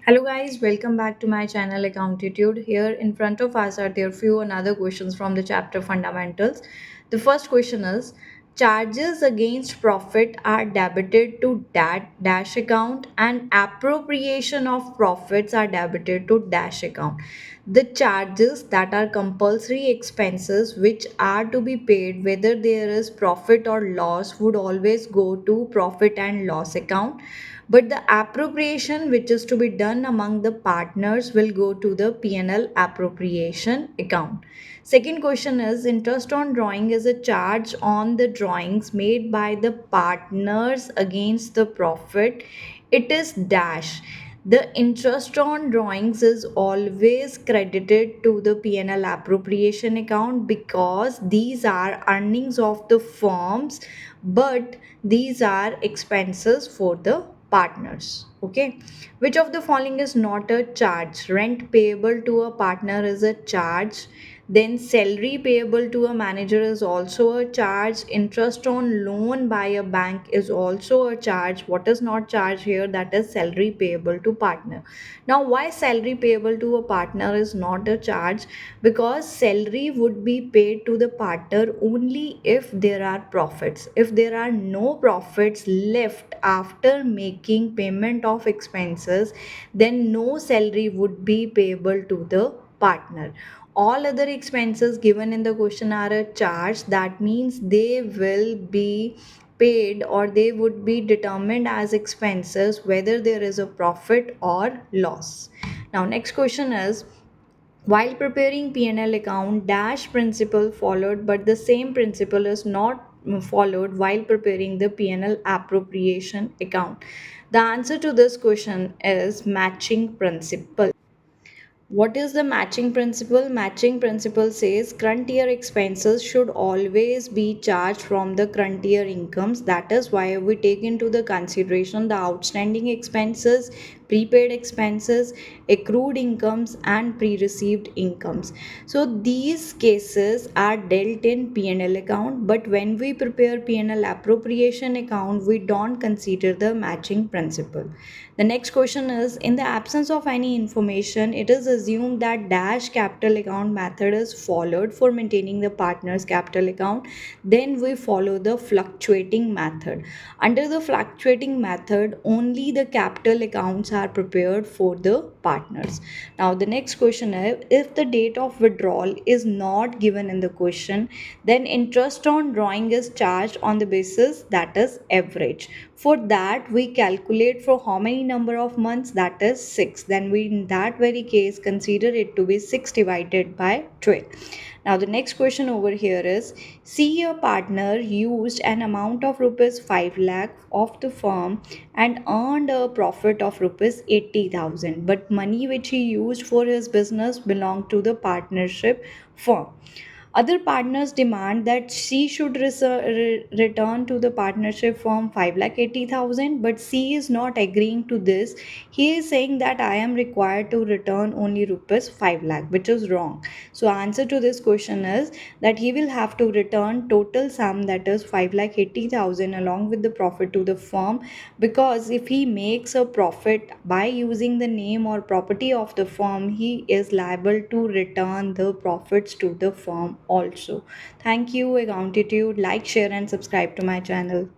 Hello guys, welcome back to my channel Accountitude. Here in front of us are there few another questions from the chapter Fundamentals. The first question is charges against profit are debited to that dash account and appropriation of profits are debited to dash account. The charges that are compulsory expenses which are to be paid whether there is profit or loss would always go to profit and loss account, but the appropriation which is to be done among the partners will go to the P&L appropriation account. Second question is interest on drawing is a charge on the drawings made by the partners against the profit. It is dash. The interest on drawings is always credited to the P&L appropriation account because these are earnings of the firms, but these are expenses for the partners. Okay, which of the following is not a charge? Rent payable to a partner is a charge, then salary payable to a manager is also a charge, interest on loan by a bank is also a charge. What is not charge here? That is salary payable to partner. Now why salary payable to a partner is not a charge? Because salary would be paid to the partner only if there are profits. If there are no profits left after making payment of expenses, then no salary would be payable to the partner. All other expenses given in the question are a charge. That means they will be paid or they would be determined as expenses whether there is a profit or loss. Now next question is while preparing P&L account dash principle followed, but the same principle is not followed while preparing the P&L appropriation account. The answer to this question is matching principle. What is the matching principle? Matching principle says current year expenses should always be charged from the current year incomes. That is why we take into the consideration the outstanding expenses, prepaid expenses, accrued incomes and pre-received incomes. So these cases are dealt in P&L account, but when we prepare P&L appropriation account, we don't consider the matching principle. The next question is in the absence of any information, it is assumed that dash capital account method is followed for maintaining the partner's capital account. Then we follow the fluctuating method. Under the fluctuating method, only the capital accounts are prepared for the partners. Now, the next question is if the date of withdrawal is not given in the question, then interest on drawing is charged on the basis that is average. For that, we calculate for how many number of months, that is 6. Then we in that very case consider it to be 6 divided by 12. Now the next question over here is see a partner used an amount of rupees 5 lakh of the firm and earned a profit of rupees 80,000, but money which he used for his business belonged to the partnership firm. Other partners demand that she should return to the partnership firm 5,80,000, but C is not agreeing to this. He is saying that I am required to return only rupees 5 lakh, which is wrong. So answer to this question is that he will have to return total sum that is 5,80,000 along with the profit to the firm, because if he makes a profit by using the name or property of the firm, he is liable to return the profits to the firm also. Thank you, Accountitude. Like, share, and subscribe to my channel.